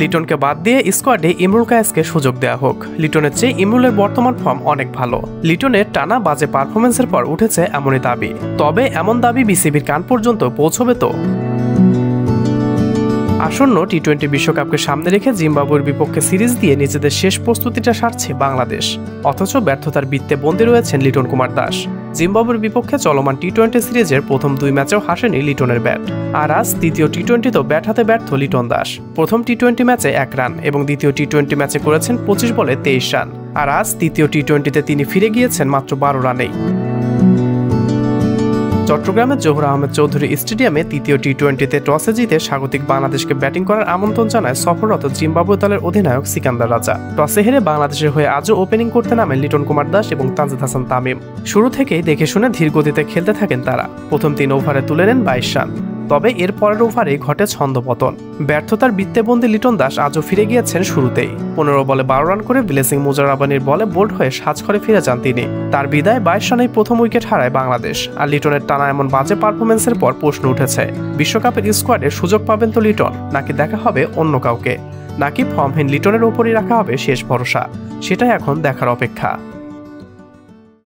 লিটনকে বাদ দিয়ে স্কোয়াডে ইমরুল কায়েসকে সুযোগ দেওয়া হোক। লিটনের চেয়ে ইমরুলের বর্তমান ফর্ম অনেক ভালো। লিটনের টানা বাজে পারফরমেন্সের পর উঠেছে এমনই দাবি। তবে এমন দাবি বিসিবির কান পর্যন্ত পৌঁছবে তো? আসন্ন টি-20 বিশ্বকাপকে সামনে রেখে জিম্বাবুয়ের বিপক্ষে সিরিজ দিয়ে নিজেদের শেষ প্রস্তুতিটা সারছে বাংলাদেশ। অথচ ব্যর্থতার বৃত্তে বন্দী রয়েছেন লিটন কুমার দাস। জিম্বাবুয়ের বিপক্ষে চলমান টি-20 সিরিজের প্রথম 2 ম্যাচেও হাসেনি লিটনের ব্যাট। আর আজ দ্বিতীয় টি-20তেও ব্যাট হাতে ব্যর্থ লিটন দাস। প্রথম টি-20 ম্যাচে 1 রান এবং দ্বিতীয় টি-20 ম্যাচে করেছেন 25 বলে 23 রান। আর আজ তৃতীয় টি-20তে তিনি ফিরে গিয়েছেন মাত্র 12 রানেই। চট্টগ্রামের জহুর আহমেদ চৌধুরী স্টেডিয়ামে তৃতীয় টি-20তে টসে জিতে স্বাগতিক বাংলাদেশকে ব্যাটিং করার আমন্ত্রণ জানায় সফররত জিম্বাবুয়ে দলের অধিনায়ক সিকান্দার রাজা। টসে হেরে বাংলাদেশের হয়ে আজও ওপেনিং করতে নামেন লিটন কুমার দাস এবং তানজিদ হাসান তামিম। শুরু থেকেই দেখে শুনে ধীর গতিতে খেলতে থাকেন তারা। প্রথম 3 ওভারে তুলে নেন 22 রান। তবে এর পরের ওভারে ঘটে ছন্দপতন। ব্যর্থতার বৃত্তেবন্দী লিটন দাস আজও ফিরে গিয়েছেন শুরুতেই। 15 বলে 12 রান করে ব্লেসিং মুজারাবানির বলে বোল্ড হয়ে সাজঘরে ফিরে যান তিনি। তার বিদায় 22 রানেই প্রথম উইকেট হারায় বাংলাদেশ। আর লিটনের টানা এমন বাজে পারফরমেন্সের পর প্রশ্ন উঠেছে, বিশ্বকাপের স্কোয়াডে সুযোগ পাবেন তো লিটন, নাকি দেখা হবে অন্য কাউকে, নাকি ফর্মহীন লিটনের ওপরই রাখা হবে শেষ ভরসা? সেটাই এখন দেখার অপেক্ষা।